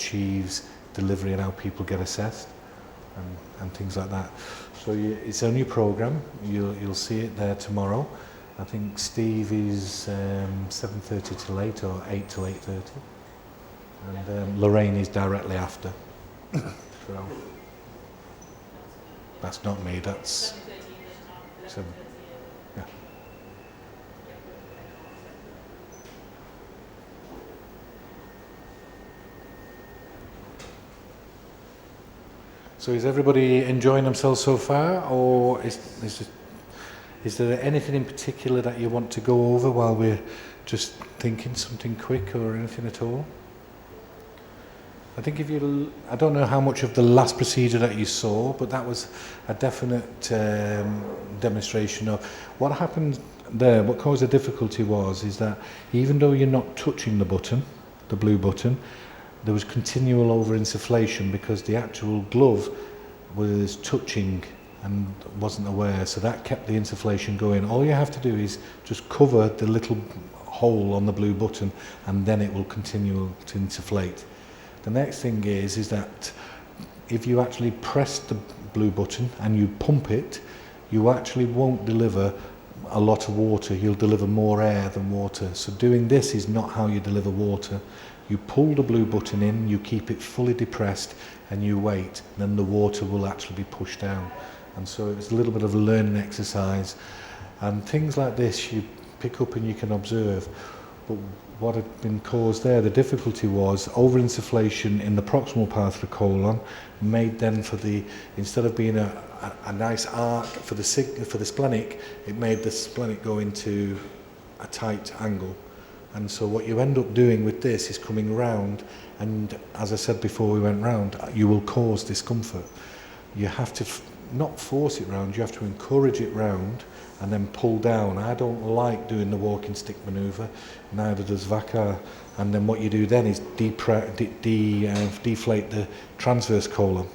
achieves delivery and how people get assessed and things like that. So it's a new program. You'll see it there tomorrow. I think Steve is 7:30 till 8 or 8 till 8:30, and Lorraine is directly after. So that's not me. That's 7. Yeah. So is everybody enjoying themselves so far, or is there anything in particular that you want to go over while we're just thinking something quick or anything at all? I think I don't know how much of the last procedure that you saw, but that was a definite demonstration of what happened there. What caused the difficulty is that even though you're not touching the button, the blue button, there was continual over-insufflation because the actual glove was touching and wasn't aware, so that kept the insufflation going. All you have to do is just cover the little hole on the blue button and then it will continue to insufflate. The next thing is that if you actually press the blue button and you pump it, you actually won't deliver a lot of water, you'll deliver more air than water. So doing this is not how you deliver water. You pull the blue button in, you keep it fully depressed and you wait, then the water will actually be pushed down. And so it's a little bit of a learning exercise, and things like this you pick up and you can observe. But what had been caused there, the difficulty was over-insufflation in the proximal part of the colon made then instead of being a nice arc for the splenic, it made the splenic go into a tight angle. And so what you end up doing with this is coming round, and as I said before we went round, you will cause discomfort. You have to not force it round, you have to encourage it round and then pull down. I don't like doing the walking stick manoeuvre, neither does Vakar. And then what you do then is deflate the transverse colon.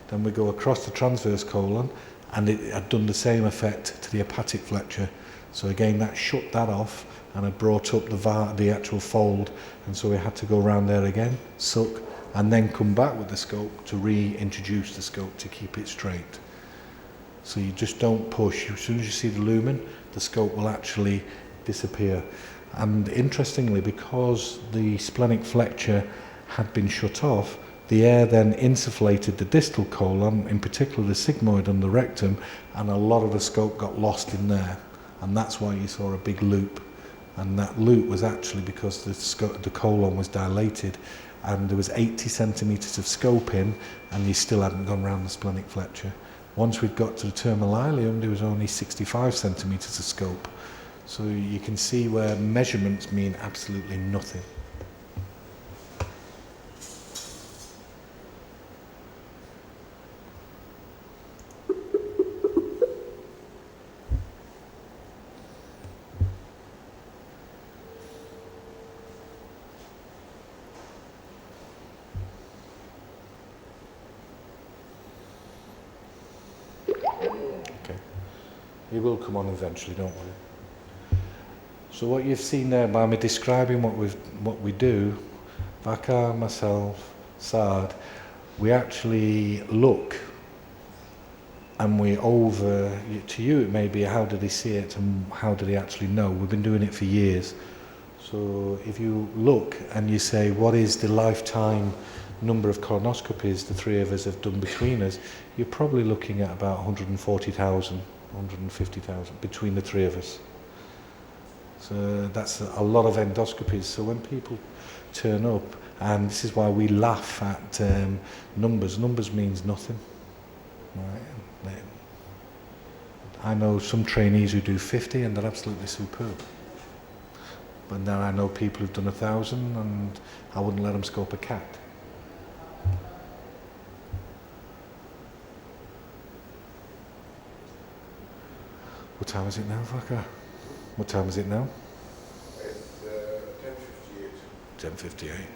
Then we go across the transverse colon, and it had done the same effect to the hepatic flexure. So again, that shut that off, and it brought up the actual fold, and so we had to go around there again, suck, and then come back with the scope to reintroduce the scope to keep it straight. So you just don't push. As soon as you see the lumen, the scope will actually disappear. And interestingly, because the splenic flexure had been shut off, the air then insufflated the distal colon, in particular the sigmoid and the rectum, and a lot of the scope got lost in there. And that's why you saw a big loop. And that loop was actually because the colon was dilated, and there was 80 centimetres of scope in, and you still hadn't gone round the splenic flexure. Once we'd got to the terminal ileum, there was only 65 centimetres of scope. So you can see where measurements mean absolutely nothing. It will come on eventually, don't worry. So what you've seen there by me describing what we do, Vakar, myself, Saad, we actually look and to you it may be how did they see it and how did they actually know. We've been doing it for years. So if you look and you say what is the lifetime number of colonoscopies the three of us have done between us, you're probably looking at about 140,000. 150,000 between the three of us. So that's a lot of endoscopies. So when people turn up, and this is why we laugh at numbers means nothing. Right? I know some trainees who do 50 and they're absolutely superb. But then I know people who've done 1,000 and I wouldn't let them scope a cat. What time is it now, Vakar? What time is it now? It's 10:58. 10:58.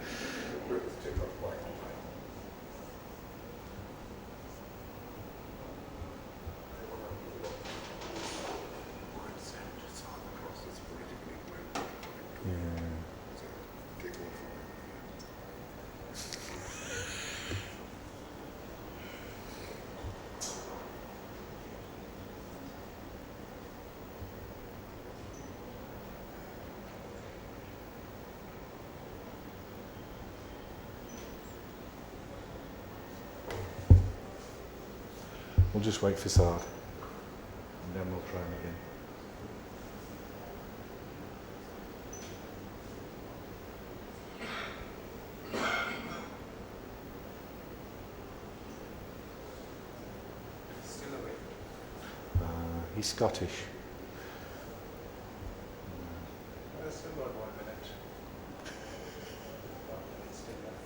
We'll just wait for Saad. And then we'll try him again. Still awake. He's Scottish. Still got 1 minute. 1 minute still left.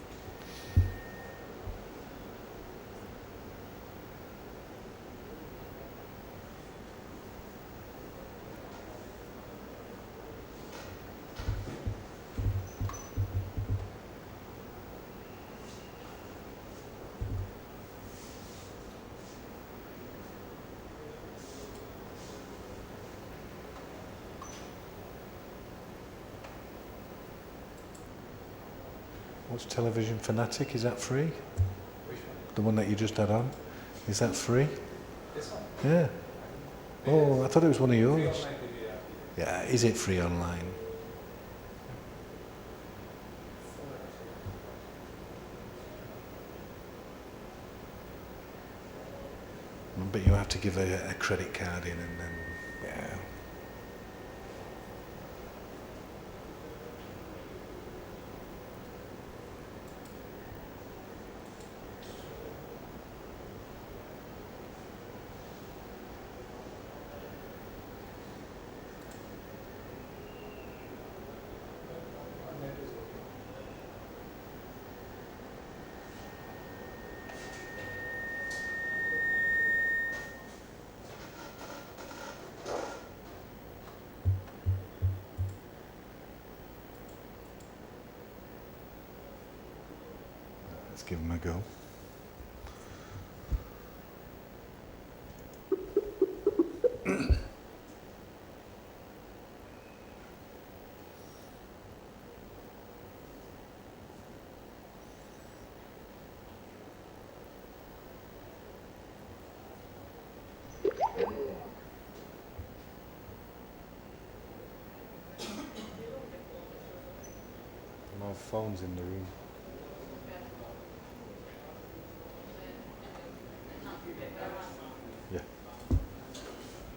What's Television Fanatic? Is that free? Which one? The one that you just had on? Is that free? This one? Yeah. Oh, I thought it was one of Free yours. online TV, yeah. Yeah, is it free online? But you have to give a credit card in and then, yeah. Online is okay. Let's give him a go. My phone's in the room. Yeah.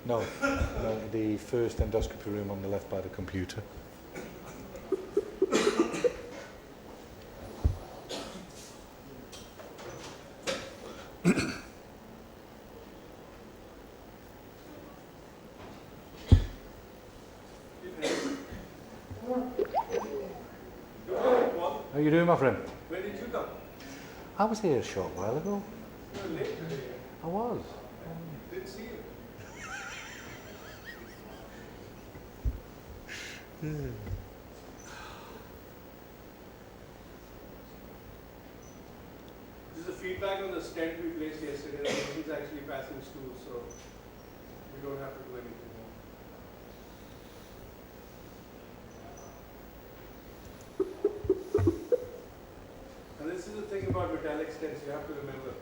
No, no, the first endoscopy room on the left by the computer. How you doing, my friend? When did you come? I was here a short while ago. You were late today. I was. Didn't see you. This is a feedback on the stent we placed yesterday. The patient's actually passing stools, so we don't have to do anything more. And this is the thing about metallic stents, you have to remember.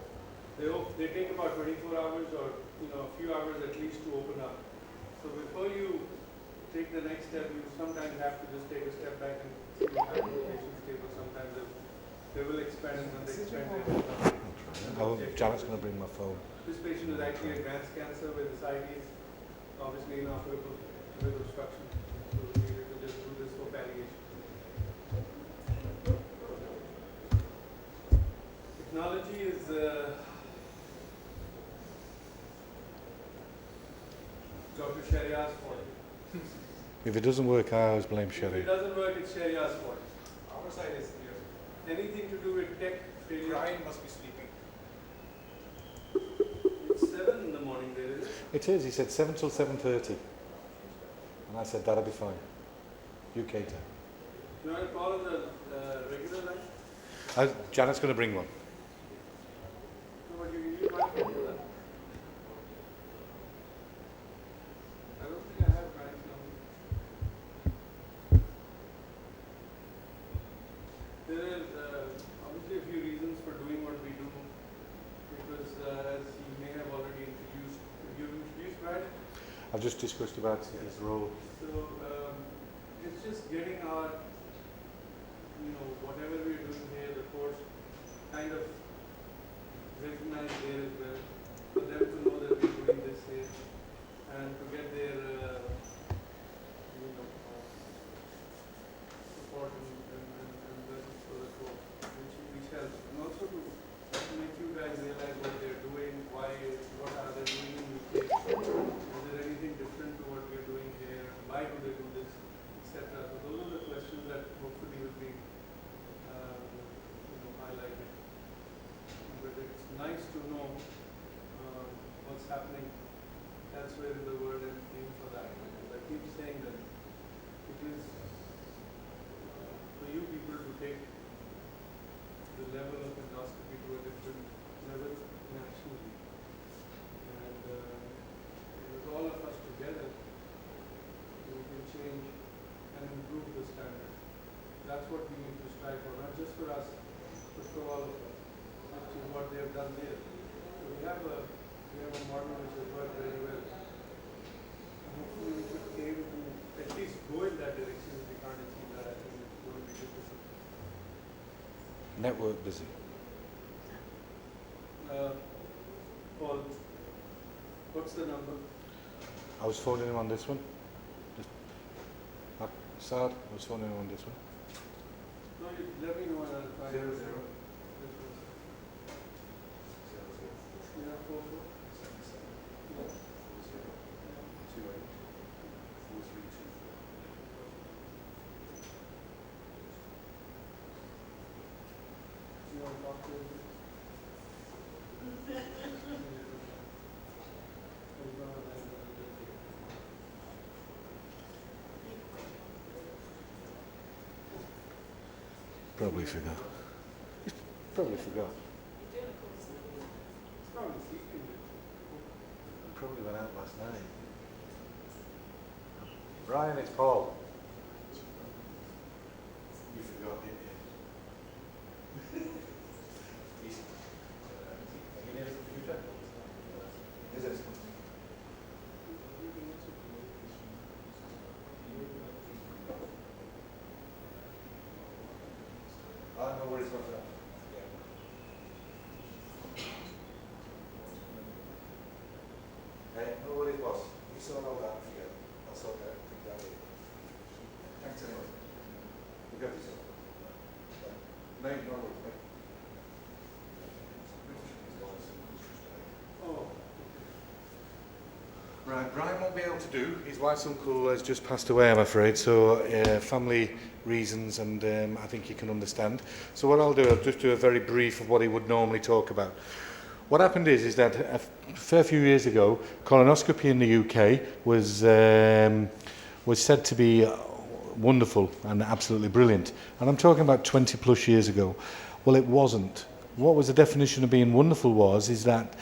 They take about 24 hours or a few hours at least to open up. So before you take the next step, you sometimes have to just take a step back and see what happens to the patient's stable. Sometimes they will expand and when they expand, they will come. Oh, Janet's going to bring my phone. This patient is actually advanced cancer with ascites, obviously inoperable with obstruction. So we needed to just do this for palliation. Technology is Dr. Sharia's fault. If it doesn't work, I always blame If Sherry. it doesn't work, it's Sharia's fault. Our side is clear. Anything to do with tech failure. Brian must be sleeping. It's 7 in the morning there, is it? It is, he said 7 till 7:30. And I said, that'll be fine. UK time. You want to call on the regular line? Janet's going to bring one. No, but you might call that. I don't think I have Brian's number. There is obviously a few reasons for doing what we do, because as you may have already introduced, you introduced Brian, I've just discussed about his role. so it's just getting our, whatever we're doing here, the course, kind of recognized there as well, for them to know know what's happening elsewhere in the world and aim for that. Because I keep saying that it is for you people to take the level of endoscopy to a different level nationally. And with all of us together, we can change and improve the standard. That's what we need to strive for, not just for us, but for all of us, which is what they have done there. So we have a model which has worked very well. And hopefully we should aim to at least go in that direction. If we can't achieve that, I think it's going to be difficult. Network busy. Paul, what's the number? I was phoning him on this one. Sad, I was phoning him on this one. No, you let me know and I'll find 00. Yeah, 44. You want to talk to him? Probably forgot. Probably forgot. Probably sleeping. Probably went out last night. Brian, it's Paul. You forgot, didn't you? Are you near the computer? Is it? No worries about that. Hey, no worries, boss. You sort all that, forget it. I'll sort that thing out here. Thanks anyway. Look after yourself. No, no worries, mate. Oh. Right, Brian won't be able to do. His wife's uncle has just passed away, I'm afraid, so family reasons, and I think you can understand. So what I'll do, I'll just do a very brief of what he would normally talk about. What happened is that a fair few years ago, colonoscopy in the UK was said to be wonderful and absolutely brilliant. And I'm talking about 20 plus years ago. Well, it wasn't. What was the definition of being wonderful is that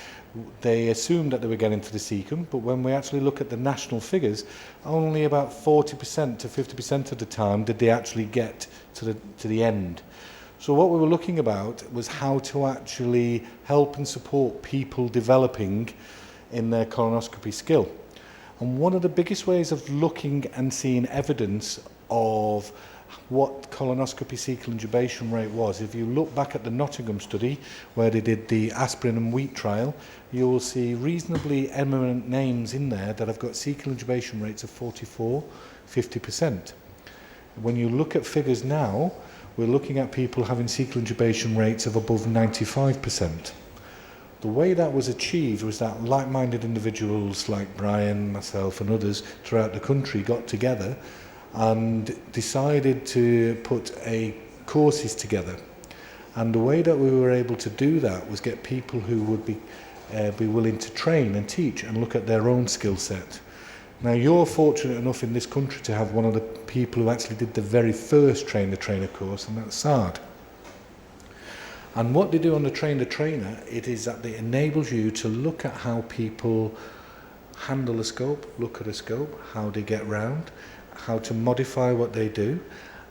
they assumed that they were getting to the cecum, but when we actually look at the national figures, only about 40% to 50% of the time did they actually get to the end. So what we were looking about was how to actually help and support people developing in their colonoscopy skill. And one of the biggest ways of looking and seeing evidence of what colonoscopy cecal intubation rate was, if you look back at the Nottingham study where they did the aspirin and wheat trial, you will see reasonably eminent names in there that have got cecal intubation rates of 44, 50%. When you look at figures now, we're looking at people having cecal intubation rates of above 95%. The way that was achieved was that like-minded individuals like Brian, myself and others throughout the country got together and decided to put courses together. And the way that we were able to do that was get people who would be willing to train and teach and look at their own skill set. Now you're fortunate enough in this country to have one of the people who actually did the very first Train the Trainer course, and that's Saad. And what they do on the Train the Trainer, it is that it enables you to look at how people handle a scope, look at a scope, how they get round, how to modify what they do,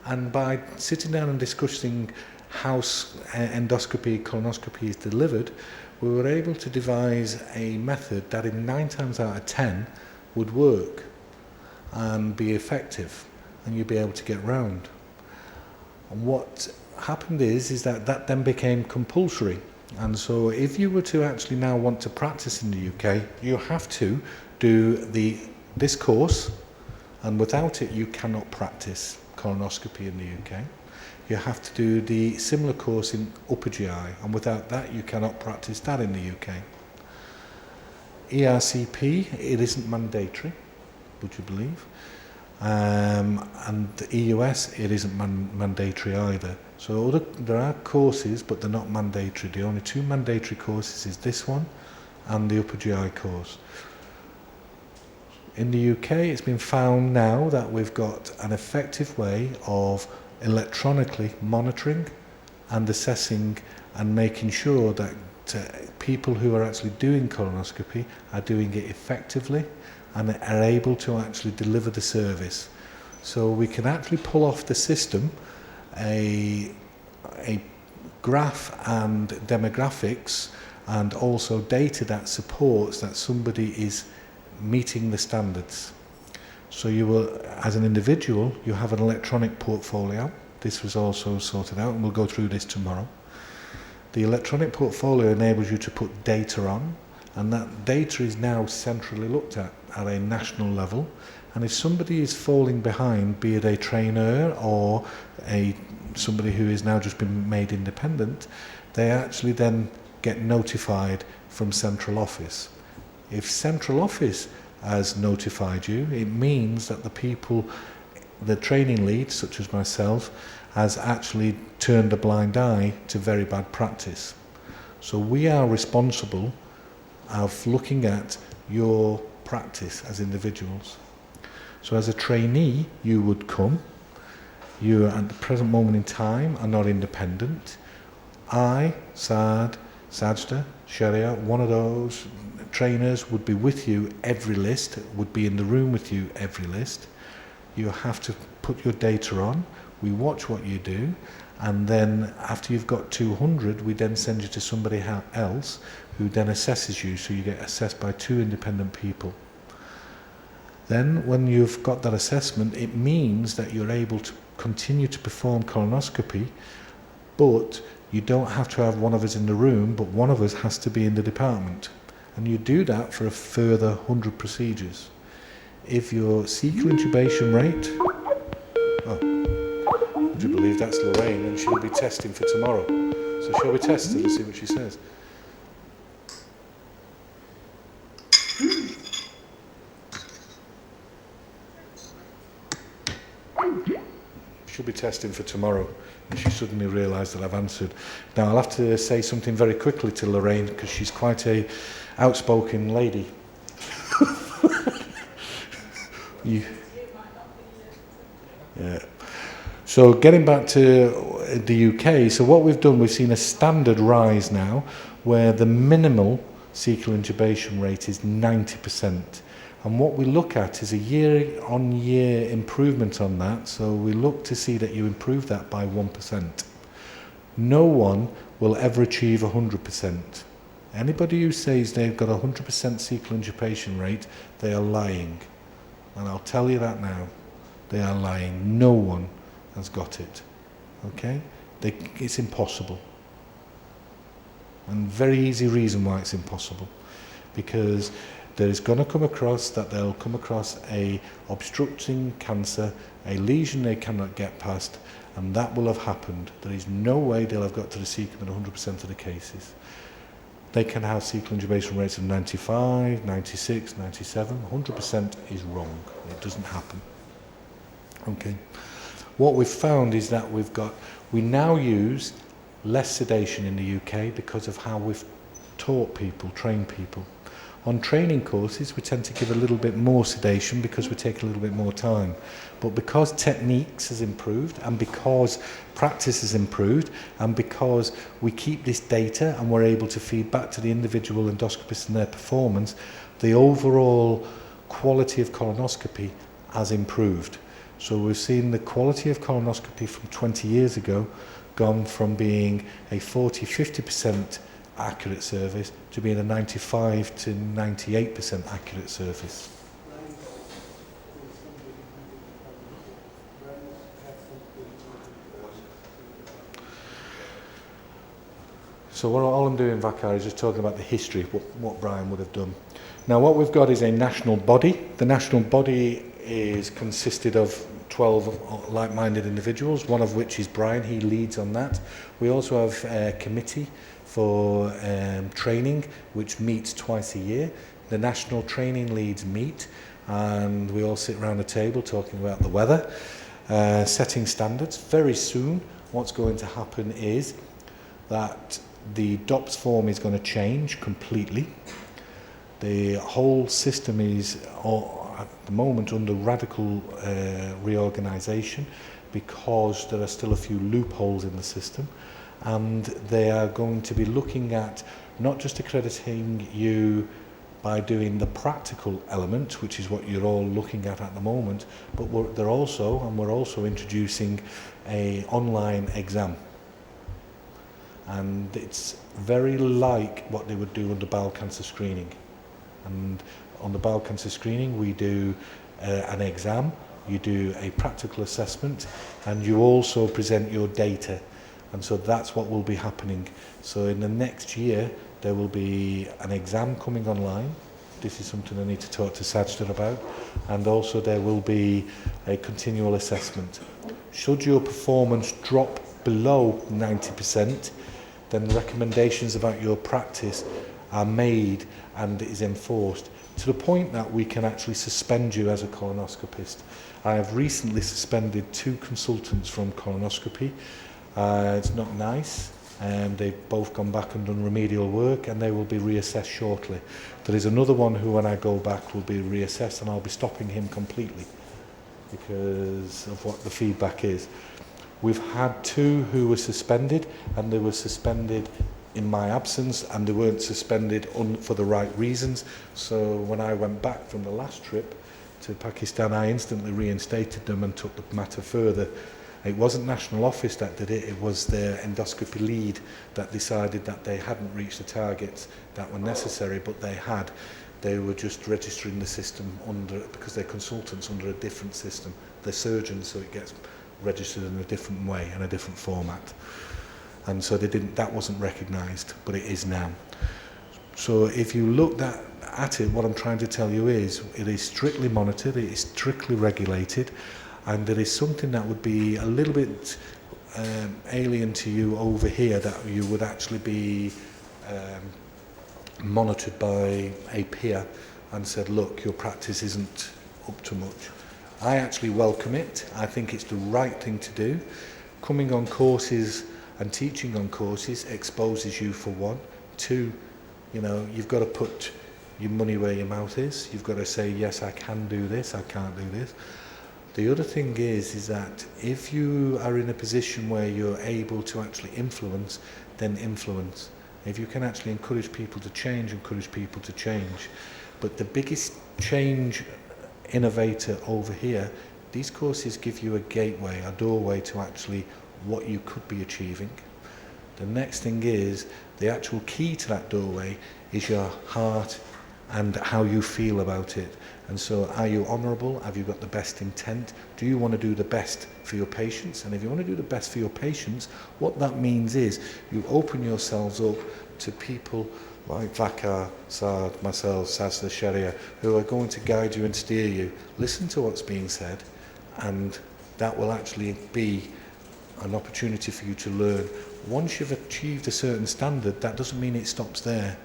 and by sitting down and discussing how endoscopy, colonoscopy is delivered, we were able to devise a method that in 9 times out of 10 would work and be effective, and you'd be able to get round. And what happened is that then became compulsory. And so if you were to actually now want to practice in the UK, you have to do this course, and without it you cannot practice colonoscopy in the UK. You have to do the similar course in upper GI, and without that you cannot practice that in the UK. ERCP, it isn't mandatory, would you believe? And the EUS, it isn't mandatory either. So there are courses, but they're not mandatory. The only two mandatory courses is this one and the upper GI course. In the UK, it's been found now that we've got an effective way of electronically monitoring and assessing and making sure that people who are actually doing colonoscopy are doing it effectively and are able to actually deliver the service. So we can actually pull off the system a graph and demographics and also data that supports that somebody is meeting the standards. So you will, as an individual, you have an electronic portfolio. This was also sorted out, and we'll go through this tomorrow. The electronic portfolio enables you to put data on, and that data is now centrally looked at a national level. And if somebody is falling behind, be it a trainer or somebody who is now just been made independent, they actually then get notified from central office. If central office has notified you, it means that the people, the training lead, such as myself, has actually turned a blind eye to very bad practice. So we are responsible of looking at your practice as individuals. So as a trainee, you would come. You at the present moment in time are not independent. I, Saad, Sajda, Sharia, one of those trainers would be with you every list, would be in the room with you every list. You have to put your data on, we watch what you do, and then after you've got 200, we then send you to somebody else who then assesses you, so you get assessed by two independent people. Then when you've got that assessment, it means that you're able to continue to perform colonoscopy, but you don't have to have one of us in the room, but one of us has to be in the department. And you do that for a further 100 procedures. If your cecal intubation rate, would you believe that's Lorraine, and she'll be testing for tomorrow. So shall we test her and see what she says? She'll be testing for tomorrow, and she suddenly realised that I've answered. Now I'll have to say something very quickly to Lorraine, because she's quite a outspoken lady. Yeah. So getting back to the UK, so what we've done, we've seen a standard rise now where the minimal cecal intubation rate is 90%. And what we look at is a year-on-year improvement on that. So we look to see that you improve that by 1%. No one will ever achieve 100%. Anybody who says they've got 100% cecal intubation rate, they are lying. And I'll tell you that now. They are lying. No one has got it. Okay? It's impossible. And very easy reason why it's impossible. Because there is going to come across that they'll come across a obstructing cancer, a lesion they cannot get past, and that will have happened. There is no way they'll have got to the cecum in 100% of the cases. They can have cecal intubation rates of 95, 96, 97. 100% is wrong. It doesn't happen. Okay. What we've found is that we now use less sedation in the UK because of how we've taught people, trained people. On training courses, we tend to give a little bit more sedation because we take a little bit more time. But because techniques has improved, and because practice has improved, and because we keep this data and we're able to feed back to the individual endoscopists and their performance, the overall quality of colonoscopy has improved. So we've seen the quality of colonoscopy from 20 years ago gone from being a 40-50% accurate service to being a 95 to 98% accurate service. So all I'm doing, Vakar, is just talking about the history, what Brian would have done. Now what we've got is a national body. The national body is consisted of 12 like-minded individuals, one of which is Brian. He leads on that. We also have a committee for training, which meets twice a year. The national training leads meet, and we all sit around a table talking about the weather, setting standards. Very soon, what's going to happen is that the DOPS form is going to change completely. The whole system is at the moment under radical reorganisation because there are still a few loopholes in the system, and they are going to be looking at not just accrediting you by doing the practical element, which is what you're all looking at the moment, but we're also introducing an online exam. And it's very like what they would do under bowel cancer screening. And on the bowel cancer screening, we do an exam, you do a practical assessment, and you also present your data. And so that's what will be happening. So in the next year, there will be an exam coming online. This is something I need to talk to Sajda about. And also there will be a continual assessment. Should your performance drop below 90%, then the recommendations about your practice are made and is enforced to the point that we can actually suspend you as a colonoscopist. I have recently suspended 2 consultants from colonoscopy. It's not nice, and they've both gone back and done remedial work, and they will be reassessed shortly. There is another one who, when I go back, will be reassessed, and I'll be stopping him completely because of what the feedback is. We've had 2 who were suspended, and they were suspended in my absence, and they weren't suspended for the right reasons. So when I went back from the last trip to Pakistan, I instantly reinstated them and took the matter further. It wasn't National Office that did it, it was their endoscopy lead that decided that they hadn't reached the targets that were necessary, but they had. They were just registering the system because they're consultants under a different system. They're surgeons, so it gets registered in a different way, in a different format. And so that wasn't recognised, but it is now. So if you look at it, what I'm trying to tell you is, it is strictly monitored, it is strictly regulated, and there is something that would be a little bit alien to you over here, that you would actually be monitored by a peer and said, look, your practice isn't up to much. I actually welcome it. I think it's the right thing to do. Coming on courses and teaching on courses exposes you, for one. 2, you've got to put your money where your mouth is. You've got to say, yes, I can do this, I can't do this. The other thing is that if you are in a position where you're able to actually influence, then influence. If you can actually encourage people to change, encourage people to change. But the biggest change innovator over here, these courses give you a gateway, a doorway to actually what you could be achieving. The next thing is, the actual key to that doorway is your heart and how you feel about it. And so, are you honourable? Have you got the best intent? Do you want to do the best for your patients? And if you want to do the best for your patients, what that means is you open yourselves up to people like Vakar, Saad, myself, Sazda, Sharia, who are going to guide you and steer you. Listen to what's being said, and that will actually be an opportunity for you to learn. Once you've achieved a certain standard, that doesn't mean it stops there.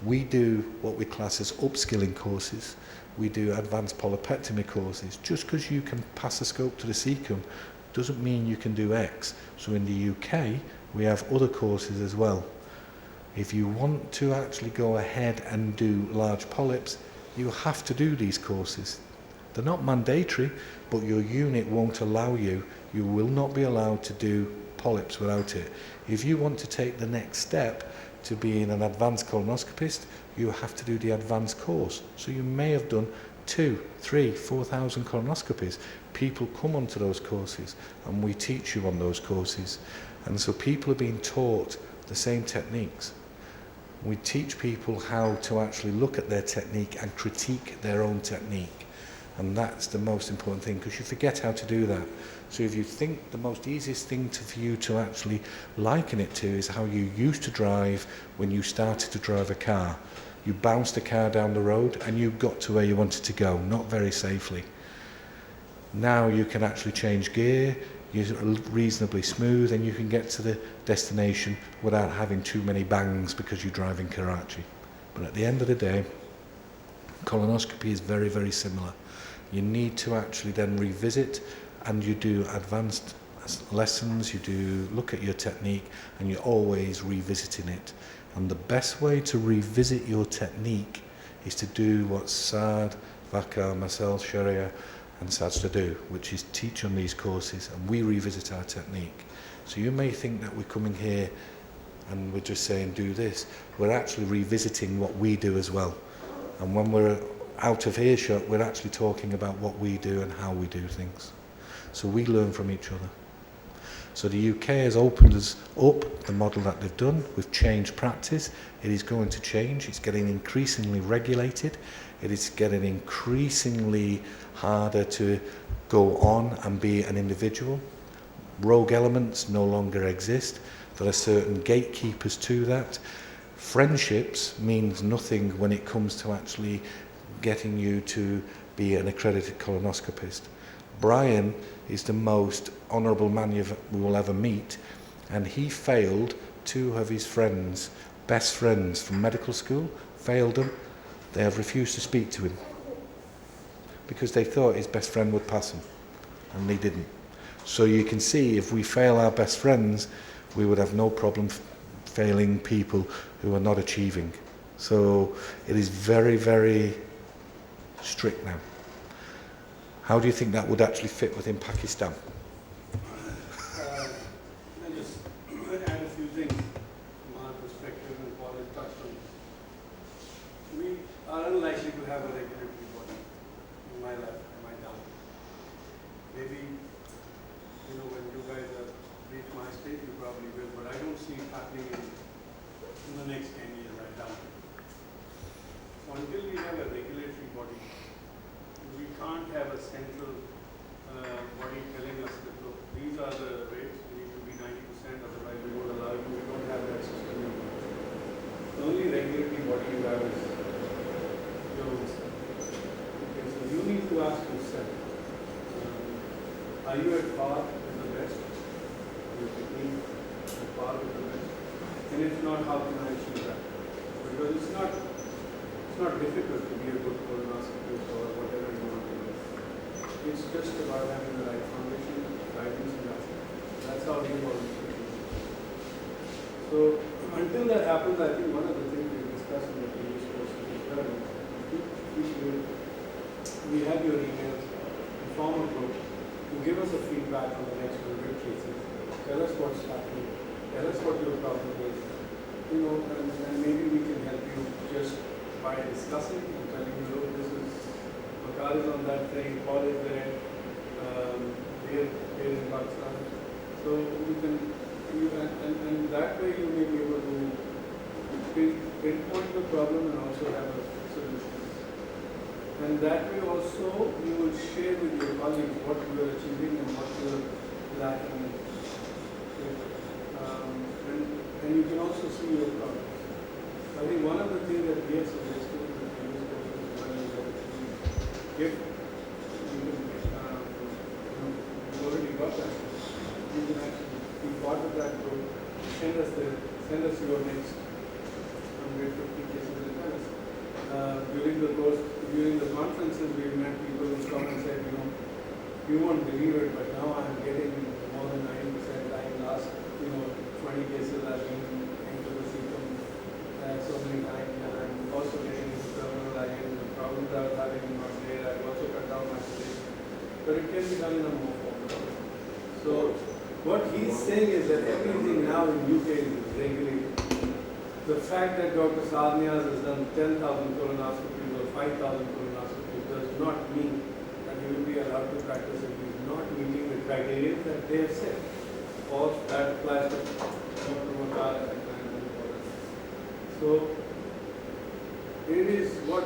We do what we class as upskilling courses. We do advanced polypectomy courses. Just because you can pass a scope to the cecum doesn't mean you can do X. So in the UK, we have other courses as well. If you want to actually go ahead and do large polyps, you have to do these courses. They're not mandatory, but your unit won't allow you. You will not be allowed to do polyps without it. If you want to take the next step to being an advanced colonoscopist, you have to do the advanced course. So you may have done 2, 3, 4,000 colonoscopies. People come onto those courses, and we teach you on those courses. And so people are being taught the same techniques. We teach people how to actually look at their technique and critique their own technique. And that's the most important thing, because you forget how to do that. So if you think the most easiest thing for you to actually liken it to is how you used to drive when you started to drive a car. You bounced the car down the road and you got to where you wanted to go, not very safely. Now you can actually change gear, you're reasonably smooth, and you can get to the destination without having too many bangs because you drive in Karachi. But at the end of the day, Colonoscopy is very, very similar. You need to actually then revisit, and you do advanced lessons, you do look at your technique, and you're always revisiting it. And the best way to revisit your technique is to do what Saad, Vakar, myself, Sharia and Sajda do, which is teach on these courses, and we revisit our technique. So you may think that we're coming here and we're just saying do this. We're actually revisiting what we do as well. And when we're out of earshot, we're actually talking about what we do and how we do things. So we learn from each other. So the UK has opened us up the model that they've done. We've changed practice. It is going to change. It's getting increasingly regulated. It is getting increasingly harder to go on and be an individual. Rogue elements no longer exist. There are certain gatekeepers to that. Friendships means nothing when it comes to actually getting you to be an accredited colonoscopist. Brian is the most honourable man we will ever meet, and he failed two of his friends, best friends from medical school, failed them. They have refused to speak to him because they thought his best friend would pass him, and they didn't. So you can see, if we fail our best friends, we would have no problem failing people who are not achieving. So it is very, very strict now. How do you think that would actually fit within Pakistan? I'll just add a few things from our perspective, and Paul has touched on. We are unlikely to have a regulatory body in my life, in my town. Maybe, when you guys reach my stage, you probably will, but I don't see it happening in the next 10 years right now. So until we have a regulatory body, we can't have a central body telling us that, look, these are the rates, you need to be 90%, otherwise we won't allow you. We don't have that system anymore. The only regulatory body you have is your own self. Okay, so you need to ask yourself, are you at par with the best? Your technique at par with the best? And if not, how can I achieve that? Because it's not difficult to be a good colonoscopist or whatever you want to do. It's just about having the right foundation, guidance, and action. That's how we always do it. So until that happens, I think one of the things we discussed in the previous courses as well, we have your emails, inform a group, to give us a feedback on the next 100 cases. Tell us what's happening. Tell us what your problem is. And maybe we can help you just by discussing and telling you, look, this is, Bakar is on that thing, Paul is there, here in Pakistan. So you can, and that way you may be able to pinpoint the problem and also have a solution. And that way also you will share with your colleagues what you are achieving and what you are lacking. And you can also see your progress. I think one of the things that we have suggested in the previous courses is that if you can, you've already got that, you can actually be part of that group, send us your next 150 cases and tell us. During the conferences, we met people who come and said, you won't believe it, but now I'm getting more than 90%. Last 20 cases I've been into the system so many times, and I'm also getting into terminal. I get into problems I was having in my day. I've also cut down my sedation. But it can be done in a more formal way. So what he's saying is that everything now in UK is regulated. The fact that Dr. Sadniaz has done 10,000 colonoscopies or 5,000 colonoscopies does not mean that he will be allowed to practice if he is not meeting the criteria that they have set. Or that applies to Dr. Makar and so it is what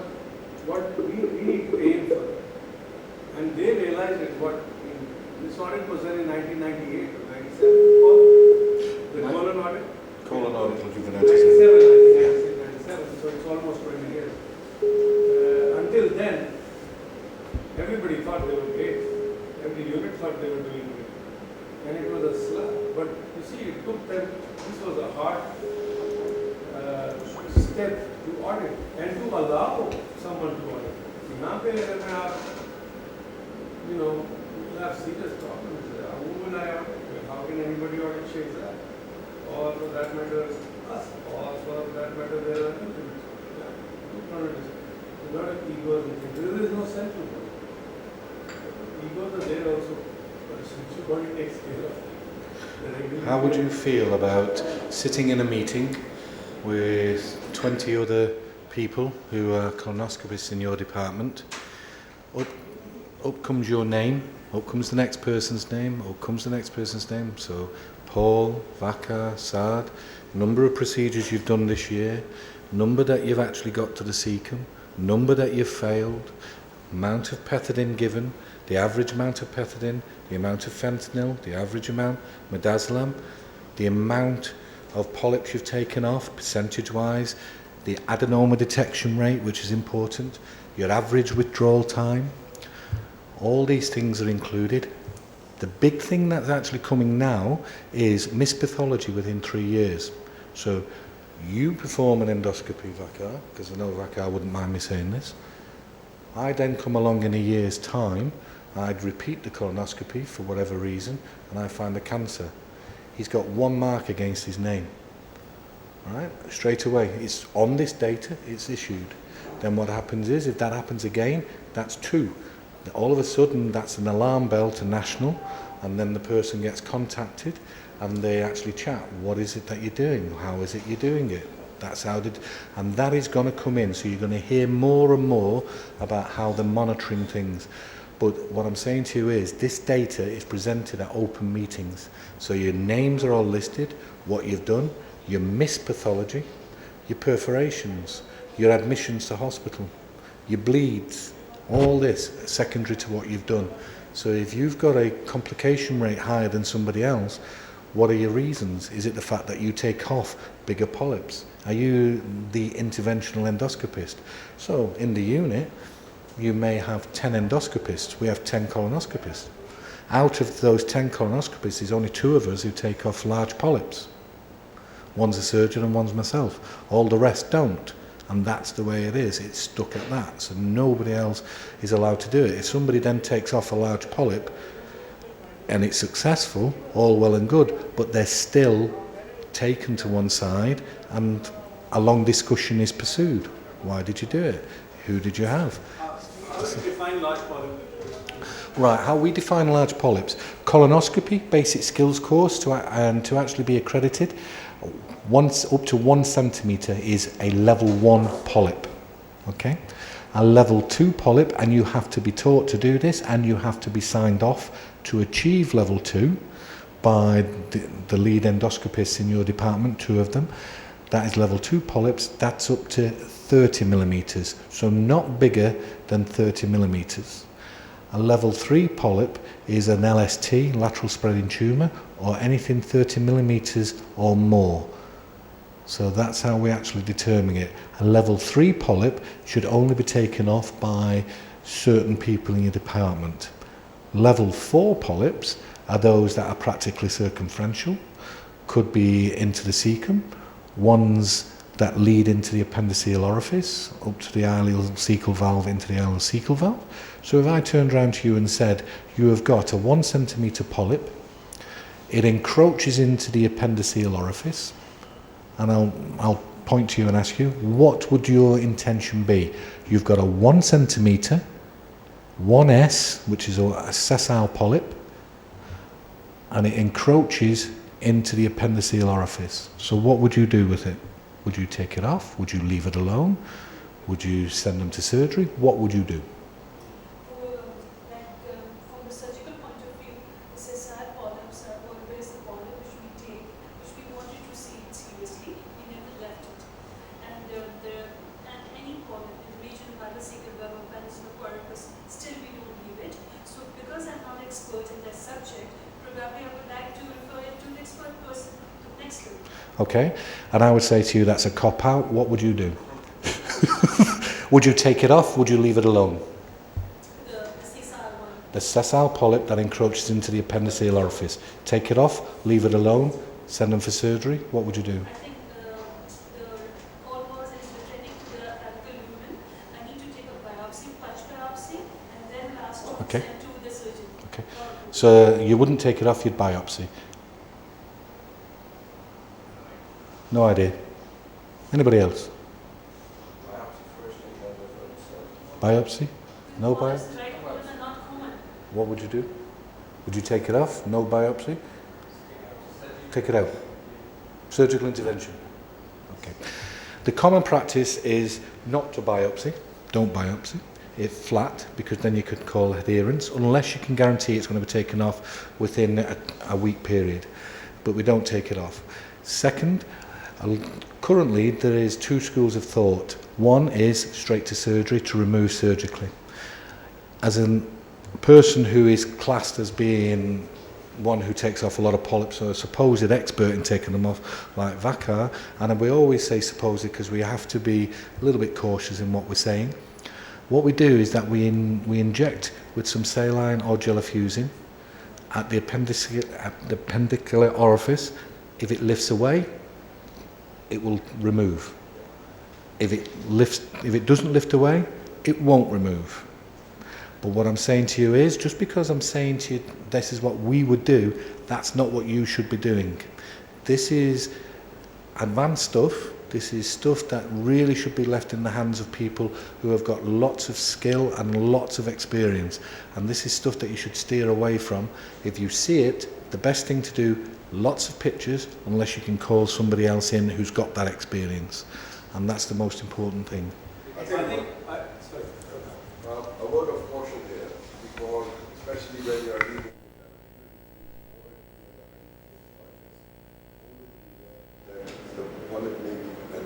we need to aim for. And they realized it this audit was done in 1998 or 97. The colon audit? Colon audit will give an 97, so it's almost 20 years. Until then, everybody thought they were great. Every unit thought they were doing great. And it was a slug. But you see, it took them, this was a hard step to audit and to allow someone to audit. यहाँ पे अगर मैं आप, you know, you have serious problems. Who will I audit? How can anybody audit shades that? Or for that matter, us. Or for that matter, there are other things. Yeah. There's not an ego or anything. There is no self in it. Egos are there also, but the spiritual body takes care of it. How would you feel about sitting in a meeting with 20 other people who are colonoscopists in your department? Up comes your name, up comes the next person's name, up comes the next person's name. So Paul, Vakar, Saad, number of procedures you've done this year, number that you've actually got to the cecum, number that you've failed, amount of pethidine given, the average amount of pethidine, the amount of fentanyl, the average amount, midazolam, the amount of polyps you've taken off, percentage-wise, the adenoma detection rate, which is important, your average withdrawal time. All these things are included. The big thing that's actually coming now is mispathology within 3 years. So you perform an endoscopy, Vakar, because I know Vakar wouldn't mind me saying this. I then come along in a year's time, I'd repeat the colonoscopy for whatever reason, and I find a cancer. He's got one mark against his name. Right? Straight away, it's on this data, it's issued. Then what happens is, if that happens again, that's 2. All of a sudden, that's an alarm bell to national, and then the person gets contacted, and they actually chat. What is it that you're doing? How is it you're doing it? That's how and that is going to come in. So you're going to hear more and more about how they're monitoring things. But what I'm saying to you is, this data is presented at open meetings. So your names are all listed, what you've done, your missed pathology, your perforations, your admissions to hospital, your bleeds, all this secondary to what you've done. So if you've got a complication rate higher than somebody else, what are your reasons? Is it the fact that you take off bigger polyps? Are you the interventional endoscopist? So in the unit, you may have 10 endoscopists. We have 10 colonoscopists. Out of those 10 colonoscopists, there's only 2 of us who take off large polyps. One's a surgeon and one's myself. All the rest don't. And that's the way it is. It's stuck at that. So nobody else is allowed to do it. If somebody then takes off a large polyp and it's successful, all well and good, but they're still taken to one side and a long discussion is pursued. Why did you do it? Who did you have? How do you define large polyp? Right, how we define large polyps. Colonoscopy, basic skills course to actually be accredited. Up to 1 centimetre is a level 1 polyp. Okay? A level 2 polyp, and you have to be taught to do this, and you have to be signed off to achieve level 2 by the lead endoscopists in your department, 2 of them. That is level 2 polyps. That's up to 30 millimetres, so not bigger than 30 millimetres. A level 3 polyp is an LST, lateral spreading tumour, or anything 30 millimetres or more. So that's how we actually determine it. A level 3 polyp should only be taken off by certain people in your department. Level 4 polyps are those that are practically circumferential, could be into the cecum, ones that lead into the appendiceal orifice, up to the ileocecal valve, into the ileocecal valve. So if I turned around to you and said, you have got a 1 centimetre polyp, it encroaches into the appendiceal orifice, and I'll point to you and ask you, what would your intention be? You've got a 1 centimetre, 1S, which is a sessile polyp, and it encroaches into the appendiceal orifice. So what would you do with it? Would you take it off? Would you leave it alone? Would you send them to surgery? What would you do? From the surgical point of view, the sessile polyps are always the polyp which we take, which we wanted to see it seriously. We never left it. And any polyp in the region of ileocecal valve or appendiceal corpus, still we don't leave it. So because I'm not expert in that subject, probably I would like to refer it to an expert person next to it. Okay, and I would say to you that's a cop-out. What would you do? Would you take it off? Would you leave it alone? The sessile one. The sessile polyp that encroaches into the appendiceal orifice. Take it off, leave it alone, send them for surgery. What would you do? I think all was is returning to the Okay. sent to the surgeon. Okay. Not approved. So you wouldn't take it off, you'd biopsy. No idea. Anybody else? Biopsy? No Because biopsy? right colon are not common. What would you do? Would you take it off? No biopsy? Take it out. Surgical intervention. Okay. The common practice is not to biopsy. Don't biopsy it flat, because then you could call adherence, unless you can guarantee it's going to be taken off within a week period. But we don't take it off. Second, currently there is two schools of thought. One is straight to surgery, to remove surgically. As a person who is classed as being one who takes off a lot of polyps, or a supposed expert in taking them off, like Vakar, and we always say supposed because we have to be a little bit cautious in what we're saying. What we do is that we inject with some saline or gelifusing at the appendicular orifice. If it lifts away, it will remove. If it doesn't lift away, it won't remove. But what I'm saying to you is, just because I'm saying to you this is what we would do, that's not what you should be doing. This is advanced stuff. This is stuff that really should be left in the hands of people who have got lots of skill and lots of experience. And this is stuff that you should steer away from. If you see it, the best thing to do, lots of pictures, unless you can call somebody else in who's got that experience. And that's the most important thing. sorry. A word of caution here, because especially when you are dealing the polyp may be an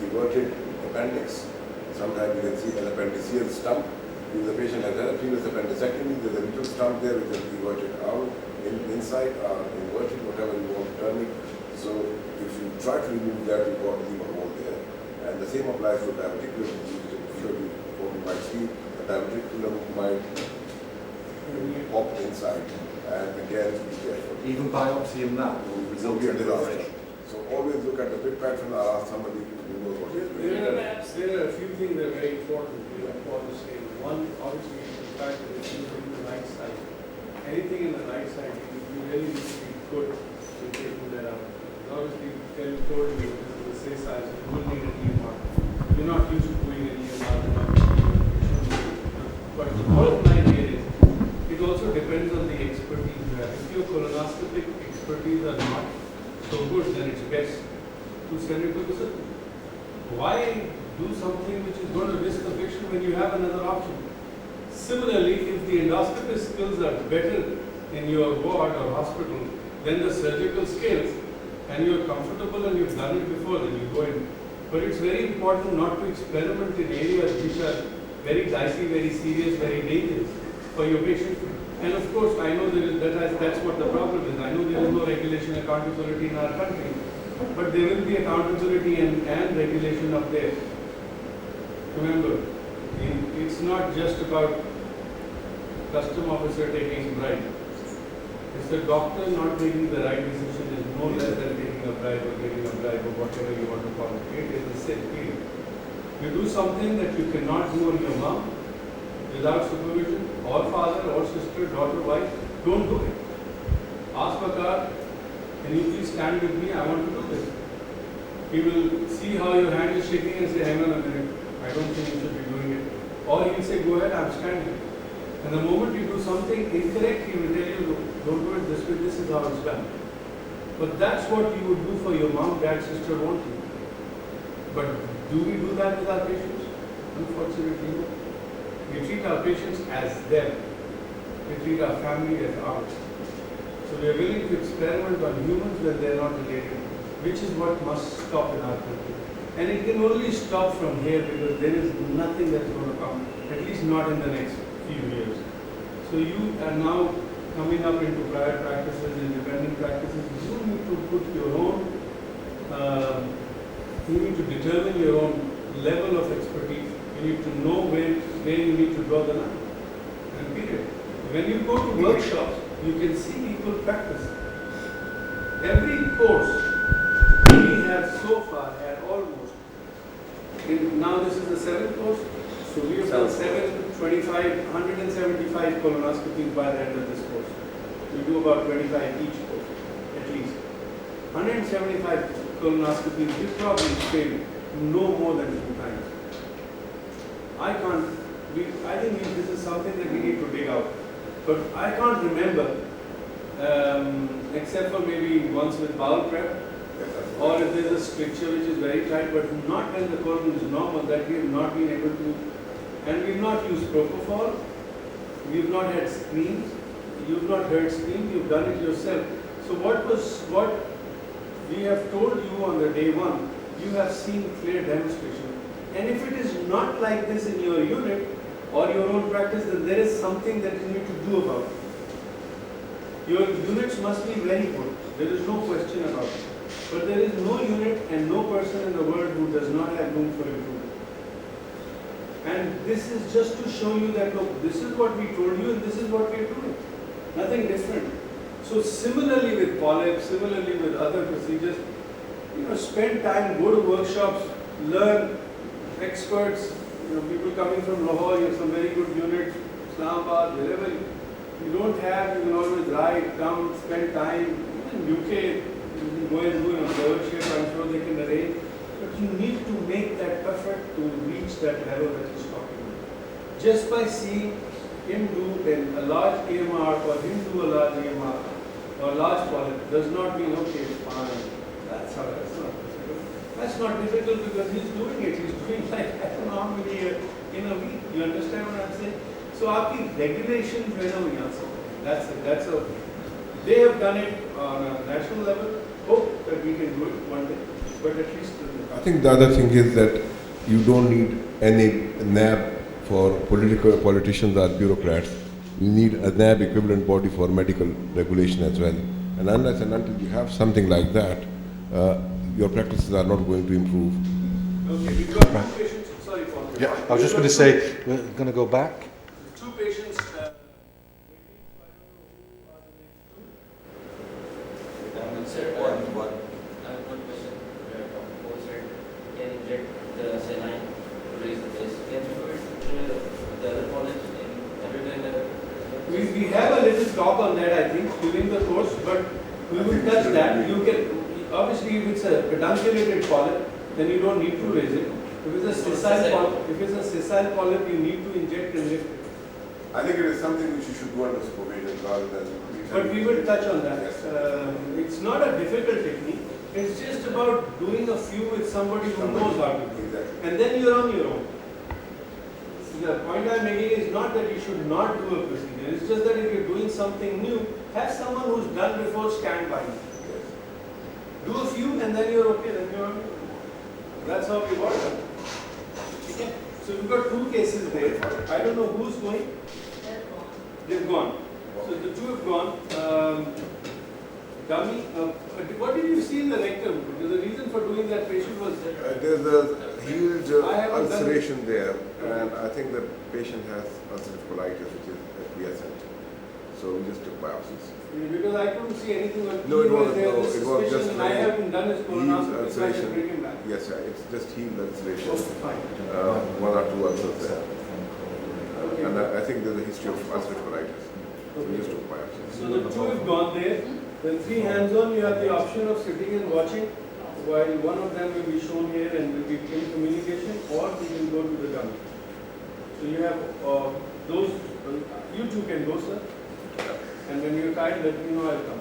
everted appendix. Sometimes you can see an appendiceal stump. If the patient has had a previous appendicectomy, there's a little stump there which is everted out, inside or inverted, whatever you want to term it. So if you try to remove that, you got to leave a hole there. And the same applies to diverticulum. You might see a diverticulum might pop inside, and again be careful. Even biopsy in that will result in disaster. So always look at the big pattern or ask somebody who knows what is doing. There are a few things that are very important for the same. One, obviously, is the fact that it's using the right side. Anything in the right side, you really need to be good in taking that out. Obviously, Ken told you this is the size, you will need an EMR. You're not used to doing an EMR. But the bottom line here is, it also depends on the expertise you have. If your colonoscopic expertise are not so good, then it's best to send it to the surgeon. Why do something which is going to risk the patient when you have another option? Similarly, if the endoscopist skills are better in your ward or hospital than the surgical skills, and you're comfortable and you've done it before, then you go in. But it's very important not to experiment in areas which are very dicey, very serious, very dangerous for your patient. And of course, I know that's what the problem is. I know there is no regulation accountability in our country, but there will be accountability and regulation up there. Remember, it's not just about custom officer taking bribe. It's the doctor not making the right decision is no less than taking a bribe or getting a bribe or whatever you want to call it. It is the same field. You do something that you cannot do on your mom without supervision, or father, or sister, daughter, wife, don't do it. Ask Bakar, can you please stand with me? I want to do this. He will see how your hand is shaking and say, hang on a minute, I don't think you should be doing it. Or he will say, go ahead, I'm standing. And the moment you do something incorrect, he will tell you, don't do it this way, this is how it's done. But that's what you would do for your mom, dad, sister, won't you? But do we do that with our patients? Unfortunately, no. We treat our patients as them. We treat our family as ours. So we are willing to experiment on humans when they are not related, which is what must stop in our country. And it can only stop from here because there is nothing that's going to come, at least not in the next few years. So you are now coming up into private practices, independent practices. You need to put your own, you need to determine your own level of expertise. You need to know where you need to draw the line. And period. When you go to workshops, you can see people practice. Every course we have so far had almost, now this is the 7th course, So we have done 175 colonoscopies by the end of this course. We do about 25 each course, at least. 175 colonoscopies, we probably failed no more than 2 times. I think this is something that we need to dig out. But I can't remember, except for maybe once with bowel prep, or if there's a stricture which is very tight, but not when the colon is normal, that we have not been able to. And we've not used propofol, we've not had screens, you've not heard screens, you've done it yourself. So what we have told you on the day one, you have seen clear demonstration. And if it is not like this in your unit or your own practice, then there is something that you need to do about it. Your units must be very good, there is no question about it. But there is no unit and no person in the world who does not have room for improvement. And this is just to show you that, look, this is what we told you and this is what we are doing. Nothing different. So similarly with polyps, similarly with other procedures, spend time, go to workshops, learn, experts, people coming from Lahore, you have some very good units, Islamabad, wherever you don't have, you can always write, come, spend time. In UK, you can go and do an observership, I'm sure they can arrange. But you need to make that effort to reach that level that he's talking about. Just by seeing him do a large AMR or him do a large AMR or large polyp does not mean, okay, fine, that's not difficult. That's not difficult because he's doing it. He's doing like I don't know how many in a week. You understand what I'm saying? So आपकी regulation जो है ना वो यहाँ से that's it. That's all. They have done it on a national level. Hope that we can do it one day. But at least I think the other thing is that you don't need any NAB for politicians or bureaucrats. You need a NAB equivalent body for medical regulation as well. And unless and until you have something like that, your practices are not going to improve. Okay, we've got 2 patients. Sorry, Paul. Yeah, I was just going to say, we're going to go back. 2 patients. Sir, I have one question. Paul said can inject the saline to raise the test. Can you do it the other polyps in every level? We have a little talk on that, I think, during the course, but we will touch that. You can, obviously, if it's a pedunculated polyp, then you don't need to raise it. If it's a sessile polyp, you need to inject and lift it. I think it is something which you should go under supervision rather than. But we will touch on that. Yes. It's not a difficult technique. It's just about doing a few with somebody who knows how to do it. Exactly. And then you're on your own. The point I'm making is not that you should not do a procedure. It's just that if you're doing something new, have someone who's done before stand by you. Yes. Do a few and then you're okay. Then you're on your own. That's how we work. Okay. So we've got 2 cases there. I don't know who's going. They've gone. So the 2 have gone. Dummy. What did you see in the rectum? Because the reason for doing that patient was There's a huge I haven't done ulceration there, and I think the patient has ulcerative colitis, which is quiescent. So we just took biopsies. because I couldn't see anything on No, it wasn't. there No, was it was suspicion just and I haven't done his healed colonoscopy, so I can ulceration. bring him back. Yes, yeah, it's just healed ulceration. Okay, fine. 1 or 2 ulcers there. Okay. And I think there's a history of ulcerative colitis. So we just took biopsies. So the 2 have gone there. Then 3 hands-on, you have the option of sitting and watching, while one of them will be shown here and will be in communication, or we can go to the dummy. So you have those, you 2 can go, sir. And when you're tired, let me know, I'll come.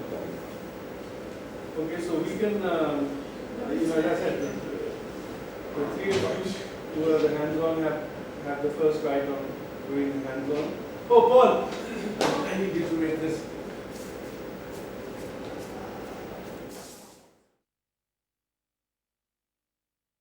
Okay, so we can, as I said, the 3 of you who are the hands-on have the first right on doing hands-on. Oh, Paul, I need you to make this.